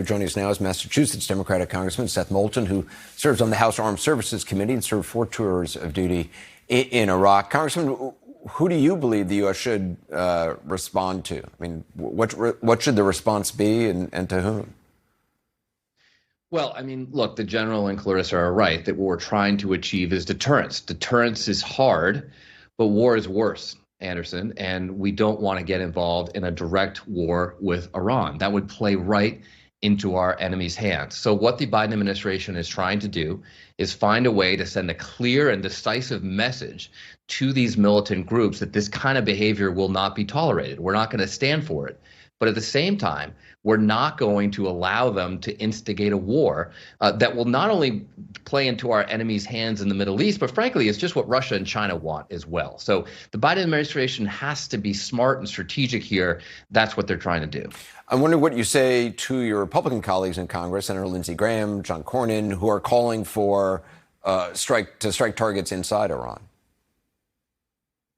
Joining us now is Massachusetts Democratic Congressman Seth Moulton, who serves on the House Armed Services Committee and served 4 tours of duty in Iraq. Congressman, who do you believe the U.S. should respond to? I mean, what should the response be, and to whom? Well, I mean, look, the general and Clarissa are right that what we're trying to achieve is deterrence. Deterrence is hard, but war is worse, Anderson, and we don't want to get involved in a direct war with Iran. That would play right into our enemy's hands. So what the Biden administration is trying to do is find a way to send a clear and decisive message to these militant groups that this kind of behavior will not be tolerated. We're not going to stand for it. But at the same time, we're not going to allow them to instigate a war that will not only play into our enemy's hands in the Middle East, but frankly, it's just what Russia and China want as well. So the Biden administration has to be smart and strategic here. That's what they're trying to do. I'm wondering what you say to your Republican colleagues in Congress, Senator Lindsey Graham, John Cornyn, who are calling for strike targets inside Iran.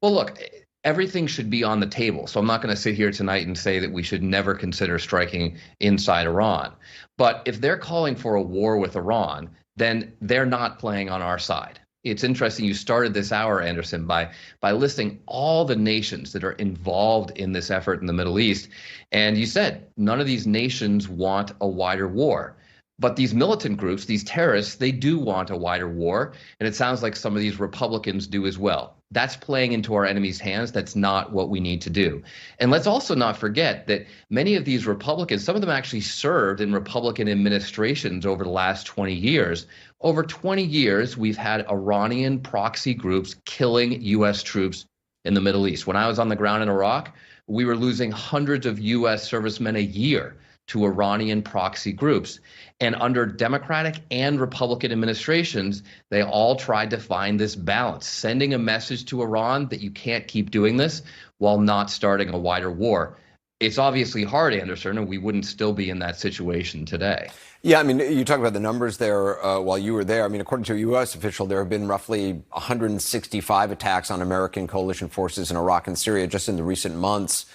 Well, look, everything should be on the table. So I'm not going to sit here tonight and say that we should never consider striking inside Iran. But if they're calling for a war with Iran, then they're not playing on our side. It's interesting you started this hour, Anderson, by listing all the nations that are involved in this effort in the Middle East. And you said none of these nations want a wider war. But these militant groups, these terrorists, they do want a wider war. And it sounds like some of these Republicans do as well. That's playing into our enemy's hands. That's not what we need to do. And let's also not forget that many of these Republicans, some of them actually served in Republican administrations over the last 20 years. Over 20 years, we've had Iranian proxy groups killing U.S. troops in the Middle East. When I was on the ground in Iraq, we were losing hundreds of U.S. servicemen a year to Iranian proxy groups. And under Democratic and Republican administrations, they all tried to find this balance, sending a message to Iran that you can't keep doing this while not starting a wider war. It's obviously hard, Anderson, and we wouldn't still be in that situation today. Yeah, I mean, you talk about the numbers there while you were there. I mean, according to a U.S. official, there have been roughly 165 attacks on American coalition forces in Iraq and Syria just in the recent months.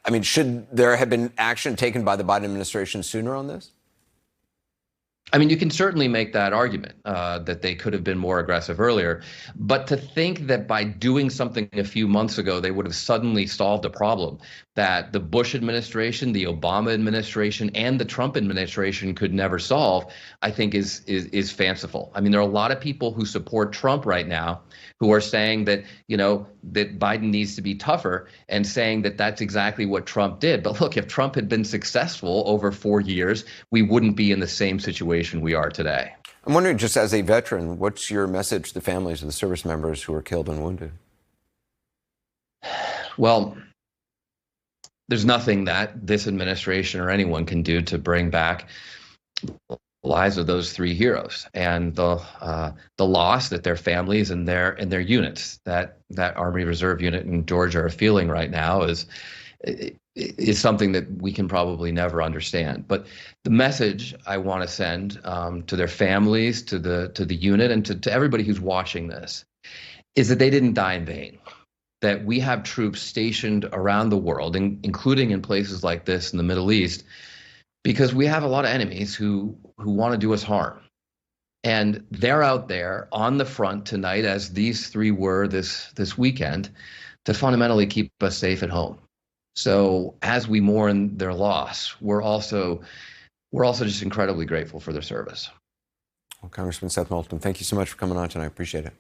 I mean, should there have been action taken by the Biden administration sooner on this? I mean, you can certainly make that argument that they could have been more aggressive earlier. But to think that by doing something a few months ago, they would have suddenly solved a problem that the Bush administration, the Obama administration, and the Trump administration could never solve, I think is fanciful. I mean, there are a lot of people who support Trump right now who are saying that, you know, that Biden needs to be tougher and saying that that's exactly what Trump did. But look, if Trump had been successful over 4 years, we wouldn't be in the same situation we are today. I'm wondering, just as a veteran, what's your message to the families of the service members who were killed and wounded? Well, there's nothing that this administration or anyone can do to bring back the lives of those 3 heroes and the loss that their families and their units, that Army Reserve unit in Georgia are feeling right now is something that we can probably never understand. But the message I want to send to their families, to the unit, and to everybody who's watching this is that they didn't die in vain. That we have troops stationed around the world, including in places like this in the Middle East, because we have a lot of enemies who want to do us harm. And they're out there on the front tonight, as these 3 were this weekend, to fundamentally keep us safe at home. So as we mourn their loss, we're also just incredibly grateful for their service. Well, Congressman Seth Moulton, thank you so much for coming on tonight. I appreciate it.